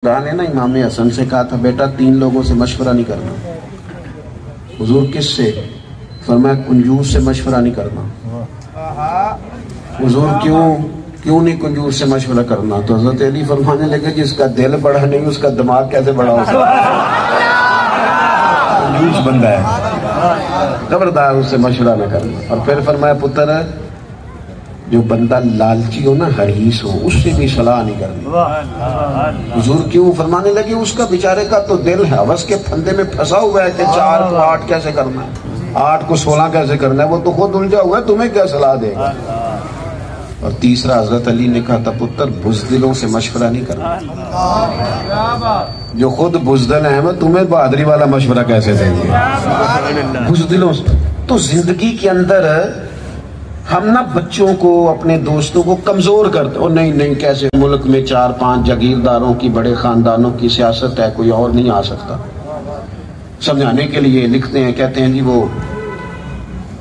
خدا نے نا امام حسن سے کہا تھا بیٹا 3 لوگوں سے مشورہ نہیں کرنا. حضور کس سے؟ فرمایا کنجوس سے مشورہ نہیں کرنا. حضور کیوں نہیں کنجوس سے مشورہ کرنا؟ تو حضرت علی فرمانے لگے جس کا دل بڑا نہیں اس کا دماغ کیسے بڑا ہو سکتا؟ کنجوس بندہ ہے، خبردار اس سے مشورہ نہ کرنا. اور پھر فرمایا پتر جو بندہ لالچی ہو نا، حریص ہو، اس سے بھی صلاح نہیں کرنی. حضور کیوں؟ فرمانے لگے اس کا بیچارے کا تو دل ہے ہوس کے پھندے میں پھنسا ہوا ہے کہ 4 کو 8 کیسے کرنا ہے، 8 کو 16 کیسے کرنا ہے، وہ تو خود الجھا ہوا ہے، تمہیں کیا صلاح دے گا؟ اور تیسرا حضرت علی نے کہا تھا پتر بزدلوں سے مشورہ نہیں کرنا. جو خود بزدل ہیں وہ تمہیں بہادری والا مشورہ کیسے دیں گے؟ بزدلوں سے. تو زندگی کے اندر ہم نا بچوں کو، اپنے دوستوں کو کمزور کرتے ہیں. نہیں کیسے ملک میں 4-5 جاگیرداروں کی، بڑے خاندانوں کی سیاست ہے، کوئی اور نہیں آ سکتا. سمجھانے کے لیے لکھتے ہیں، کہتے ہیں جی وہ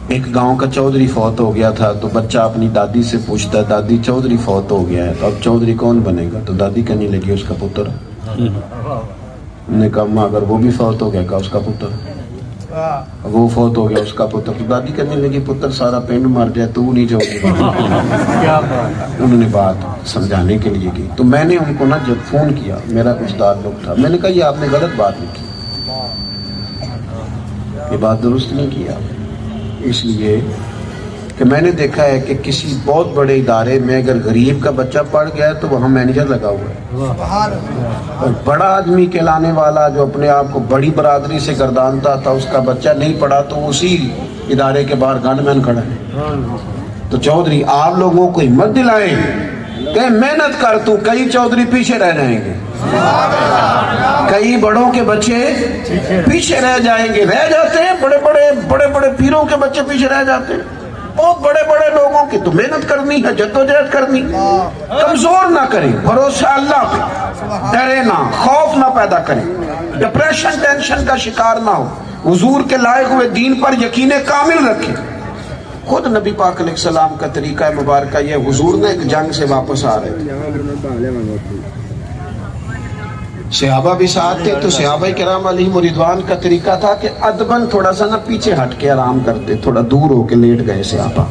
ایک گاؤں کا چودھری فوت ہو گیا تھا، تو بچہ اپنی دادی سے پوچھتا ہے دادی چودھری فوت ہو گیا ہے تو اب چودھری کون بنے گا؟ تو دادی کہنے لگی اس کا پتر. نے کہا ماں اگر وہ بھی فوت ہو گیا، کہا اس کا پتر. وہ فوت ہو گیا، اس کا پتر. تو دادی کہنے لگی پتر سارا پنڈ مر جائے تو نہیں چودھری. انہوں نے بات سمجھانے کے لیے کی. تو میں نے ان کو نا جب فون کیا، میرا کچھ تعلق تھا، میں نے کہا یہ آپ نے غلط بات لکھی، یہ بات درست نہیں کیا. اس لیے کہ میں نے دیکھا ہے کہ کسی بہت بڑے ادارے میں اگر غریب کا بچہ پڑھ گیا ہے تو وہاں مینیجر لگا ہوا ہے، اور بڑا آدمی کہلانے والا جو اپنے آپ کو بڑی برادری سے گردانتا تھا، اس کا بچہ نہیں پڑھا تو اسی ادارے کے باہر گن مین کھڑا ہے. تو چودھری آپ لوگوں کو ہمت دلائیں کہ محنت کر، تو کئی چودھری پیچھے رہ جائیں گے، کئی بڑوں کے بچے پیچھے رہ جائیں گے. رہ جاتے ہیں بڑے بڑے پیروں کے بچے پیچھے رہ جاتے ہیں. بہت بڑے لوگوں کی تو محنت کرنی ہے، جدوجہد کرنی. کمزور نہ کریں، بھروسہ اللہ پہ، ڈرے نہ، خوف نہ پیدا کریں، ڈپریشن ٹینشن کا شکار نہ ہو، حضور کے لائے ہوئے دین پر یقین کامل رکھیں. خود نبی پاک علیہ السلام کا طریقہ مبارکہ یہ، حضور نے ایک جنگ سے واپس آ رہے تھے، صحابہ بھی ساتھ تھے، تو صحابہ کرام علیہم رضوان کا طریقہ تھا کہ ادباً تھوڑا سا نا پیچھے ہٹ کے آرام کرتے، تھوڑا دور ہو کے لیٹ گئے صحابہ.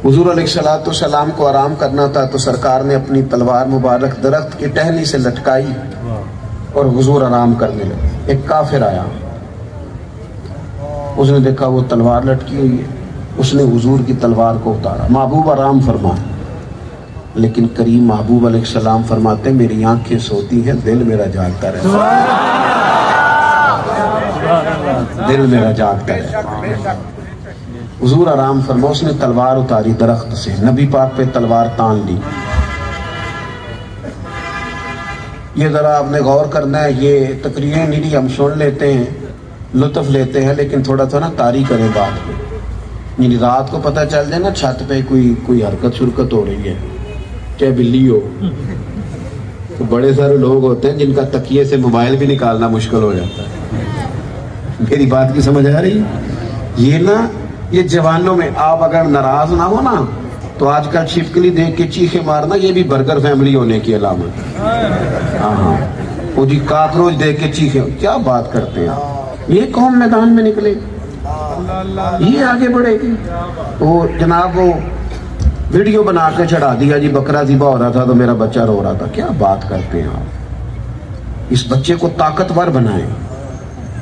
حضور علیہ السلام کو آرام کرنا تھا تو سرکار نے اپنی تلوار مبارک درخت کی ٹہنی سے لٹکائی اور حضور آرام کرنے لگے. ایک کافر آیا، اس نے دیکھا وہ تلوار لٹکی ہوئی ہے، اس نے حضور کی تلوار کو اتارا. محبوب آرام فرما، لیکن کریم محبوب علیہ السلام فرماتے میری آنکھیں سوتی ہیں، دل میرا جاگتا رہتا ہے، دل میرا جاگتا ہے. حضور آرام فرما، اس نے تلوار اتاری درخت سے، نبی پاک پہ تلوار تان لی. یہ ذرا آپ نے غور کرنا ہے، یہ تقریریں میری ہم سن لیتے ہیں، لطف لیتے ہیں، لیکن تھوڑا نا طاری کریں بات کو. یعنی رات کو پتہ چل جائے نا چھت پہ کوئی حرکت شرکت ہو رہی ہے، چاہے بلی ہو. تو بڑے سارے لوگ ہوتے ہیں جن کا تکیے سے موبائل بھی نکالنا مشکل ہو جاتا ہے. میری بات کی سمجھ آ رہی؟ یہ جوانوں میں آپ اگر ناراض نہ ہو نا تو آج کل چھپکلی دیکھ کے چیخے مارنا یہ بھی برگر فیملی ہونے کی علامت ہے. ہاں وہ جی کاکروچ دیکھ کے چیخے، کیا بات کرتے ہیں. یہ قوم میدان میں نکلے، یہ آگے بڑھے گی. وہ جناب وہ ویڈیو بنا کے چڑھا دیا جی بکرا ذبح ہو رہا تھا تو میرا بچہ رو رہا تھا. کیا بات کرتے ہیں آپ. اس بچے کو طاقتور بنائیں،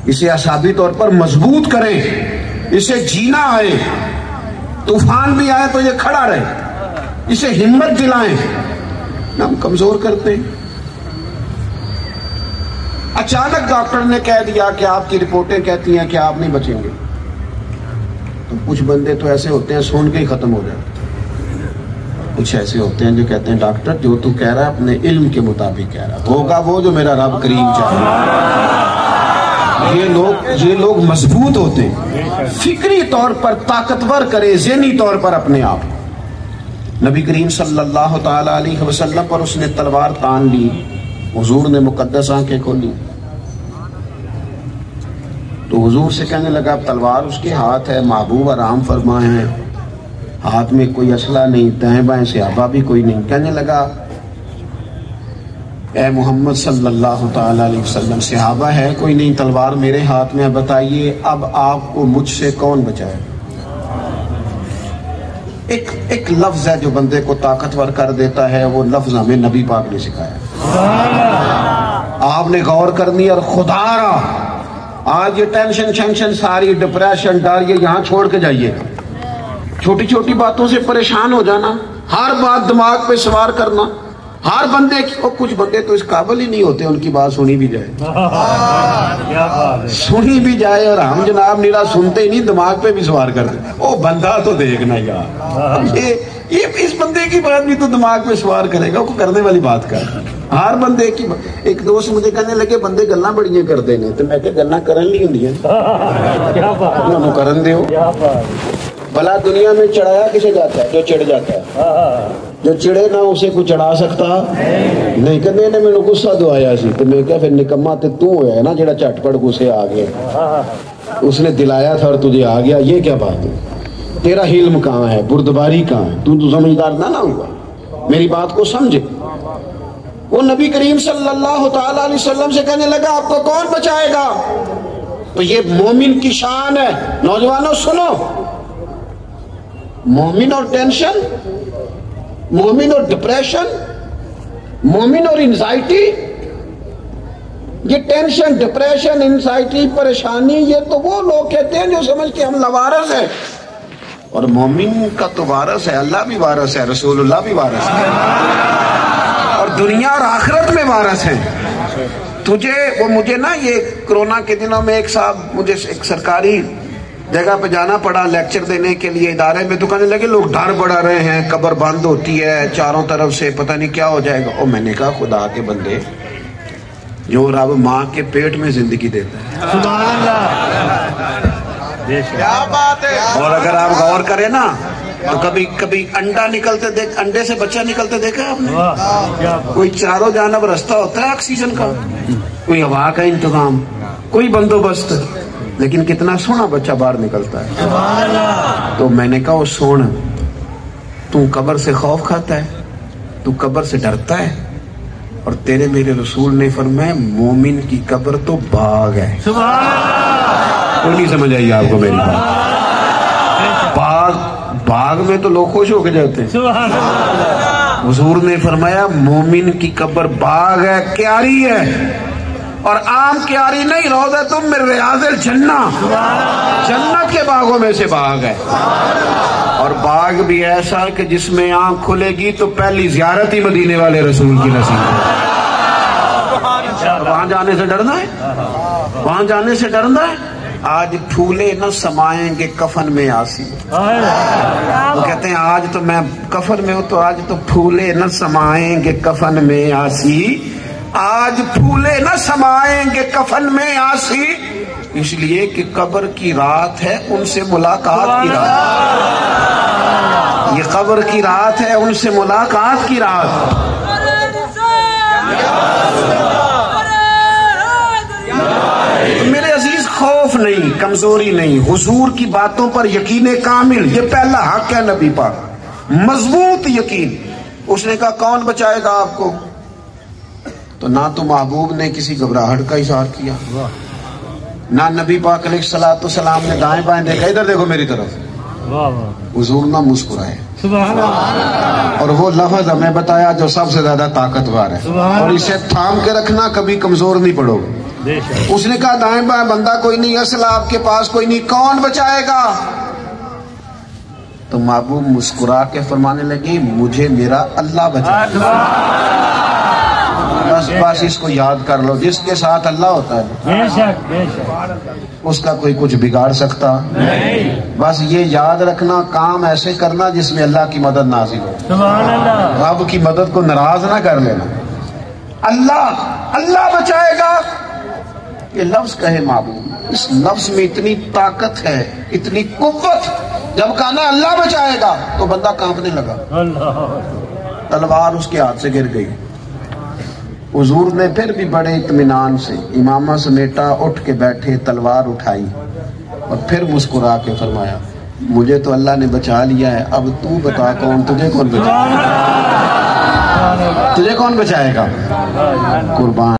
اسے اعصابی طور پر مضبوط کریں، اسے جینا آئے، طوفان بھی آئے تو یہ کھڑا رہے، اسے ہمت دلائیں. ہم کمزور کرتے ہیں. اچانک ڈاکٹر نے کہہ دیا کہ آپ کی رپورٹیں کہتی ہیں کہ آپ نہیں بچیں گے. تو کچھ بندے تو ایسے ہوتے ہیں سن کے ہی ختم ہو جاتے. کچھ ایسے ہوتے ہیں جو کہتے ہیں ڈاکٹر جو تو کہہ رہا ہے اپنے علم کے مطابق کہہ رہا، ہوگا وہ جو میرا رب کریم چاہے. یہ لوگ مضبوط ہوتے ہیں، فکری طور پر طاقتور کرے، ذہنی طور پر اپنے آپ. نبی کریم صلی اللہ تعالی علیہ وسلم پر اس نے تلوار تان لی. حضور نے مقدس آنکھیں کھولی تو حضور سے کہنے لگا تلوار اس کے ہاتھ ہے، محبوب آرام فرما ہے، ہاتھ میں کوئی اسلحہ نہیں، دائیں بائیں صحابہ بھی کوئی نہیں. کہنے لگا اے محمد صلی اللہ تعالی علیہ وسلم، صحابہ ہے کوئی نہیں، تلوار میرے ہاتھ میں، بتائیے اب آپ کو مجھ سے کون بچائے؟ ایک لفظ ہے جو بندے کو طاقتور کر دیتا ہے، وہ لفظ ہمیں نبی پاک نے سکھایا۔ آپ نے غور کرنی، اور خدا را آج یہ ٹینشن ساری، ڈپریشن، ڈر، یہ یہاں چھوڑ کے جائیے۔ چھوٹی چھوٹی باتوں سے پریشان ہو جانا، ہر بات دماغ پہ سوار کرنا، ہر بندے کی، اور کچھ بندے تو اس قابل ہی نہیں ہوتے ان کی بات سنی بھی جائے، سنی بھی جائے، اور ہم جناب نیرا سنتے ہی نہیں، دماغ پہ بھی سوار کرتے۔ او بندہ تو دیکھنا یار، یہ اس بندے کی بات بھی تو دماغ پہ سوار کرے گا، وہ کرنے والی بات کر۔ ہر بندے کی ایک دوست مجھے کہنے لگے بندے گلاں بڑیاں کرتے ہیں، تو میں کہ گلاں کرن لی ہوندیاں، انہوں کرن دیو۔ بھلا دنیا میں چڑھایا کسے جاتا ہے؟ جو چڑھ جاتا ہے، جو چڑھے نہ اسے کوئی چڑھا سکتا نہیں۔ کہ میں نے مینوں غصہ دوایا سی، تو میں کہا پھر نکما تے تو ہے نا جڑا جھٹ پٹ غصے آ گیا، اس نے دلایا تھا اور تجھے آ گیا، یہ کیا بات ہے؟ تیرا حلم کہاں ہے؟ بردباری کہاں ہے؟ تو سمجھدار نہ ہوا، میری بات کو سمجھے۔ وہ نبی کریم صلی اللہ تعالی علیہ وسلم سے کہنے لگا آپ کو کون بچائے گا؟ تو یہ مومن کی شان ہے۔ نوجوانوں سنو، مومن اور ٹینشن، مومن اور ڈپریشن، مومن اور انزائٹی، یہ ٹینشن، ڈپریشن، انزائٹی، پریشانی، یہ تو وہ لوگ کہتے ہیں جو سمجھتے ہم لوارث ہیں، اور مومن کا تو وارث ہے، اللہ بھی وارث ہے، رسول اللہ بھی وارث ہے، اور دنیا اور آخرت میں وارث ہیں۔ مجھے نا یہ کرونا کے دنوں میں ایک صاحب، مجھے ایک سرکاری جگہ پہ جانا پڑا لیکچر دینے کے لیے ادارے میں، تو کہنے لگے لوگ ڈر بڑھا رہے ہیں، قبر بند ہوتی ہے چاروں طرف سے، پتہ نہیں کیا ہو جائے گا۔ اور میں نے کہا خدا کے بندے، جو رب ماں کے پیٹ میں زندگی دیتا ہے، سبحان اللہ، کیا بات ہے۔ اور اگر آپ غور کریں نا تو کبھی انڈا نکلتے دیکھ، انڈے سے بچہ نکلتے دیکھا آپ نے؟ کوئی چاروں جانب رستہ ہوتا ہے آکسیجن کا، کوئی ہوا کا انتظام، کوئی بندوبست، لیکن کتنا سونا بچہ باہر نکلتا ہے۔ تو میں نے کہا وہ سونا، تو قبر سے خوف کھاتا ہے، تو قبر سے ڈرتا ہے، اور تیرے میرے رسول نے فرمایا مومن کی قبر تو باغ ہے۔ کوئی نہیں سمجھ آئی آپ کو میری بات؟ باغ میں تو لوگ خوش ہو کے جاتے ہیں، حضور نے فرمایا مومن کی قبر باغ ہے، کیاری ہے، اور عام کیاری نہیں، روضۃ من ریاض الجنہ، جنت کے باغوں میں سے باغ ہے، اور باغ بھی ایسا کہ جس میں آنکھ کھلے گی تو پہلی زیارت ہی مدینے والے رسول کی نصیب ہے۔ وہاں جانے سے ڈرنا ہے، وہاں جانے سے ڈرنا ہے۔ آج پھولے نہ سمائیں گے کفن میں آسی، وہ کہتے ہیں آج تو میں کفن میں ہوں، تو آج تو پھولے نہ سمائیں گے کفن میں آسی، آج پھولے نہ سمائیں گے کفن میں آسی، اس لیے کہ قبر کی رات ہے ان سے ملاقات کی رات، یہ قبر کی رات ہے ان سے ملاقات کی رات۔ میرے عزیز خوف نہیں، کمزوری نہیں، حضور کی باتوں پر یقین کامل، یہ پہلا حق ہے نبی پاک، مضبوط یقین۔ اس نے کہا کون بچائے گا آپ کو؟ تو نہ تو محبوب نے کسی گھبراہٹ کا اظہار کیا، نہ نبی پاک علیہ الصلوۃ والسلام نے دائیں بائیں دیکھا، ادھر دیکھو میری طرف، حضور نہ مسکرائے، اور وہ لفظ ہمیں بتایا جو سب سے زیادہ طاقتور ہے، اور اسے تھام کے رکھنا، کبھی کمزور نہیں پڑو گے۔ اس نے کہا دائیں بائیں بندہ کوئی نہیں، اسلحہ آپ کے پاس کوئی نہیں، کون بچائے گا؟ تو محبوب مسکرا کے فرمانے لگی مجھے میرا اللہ بچائے گا۔ بس اس کو یاد کر لو، جس کے ساتھ اللہ ہوتا ہے اس کا کوئی کچھ بگاڑ سکتا نہیں۔ بس یہ یاد رکھنا، کام ایسے کرنا جس میں اللہ کی مدد نازل ہو، رب کی مدد کو ناراض نہ کر لینا۔ اللہ بچائے گا، یہ لفظ کہے محبوب، اس لفظ میں اتنی طاقت ہے، اتنی قوت۔ جب کہا نا اللہ بچائے گا تو بندہ کانپنے لگا، تلوار اس کے ہاتھ سے گر گئی۔ حضور نے پھر بھی بڑے اطمینان سے امامہ سمیٹا، اٹھ کے بیٹھے، تلوار اٹھائی، اور پھر مسکرا کے فرمایا مجھے تو اللہ نے بچا لیا ہے، اب تو بتا کون تجھے کون بچا۔ تجھے کون بچائے گا؟ قربان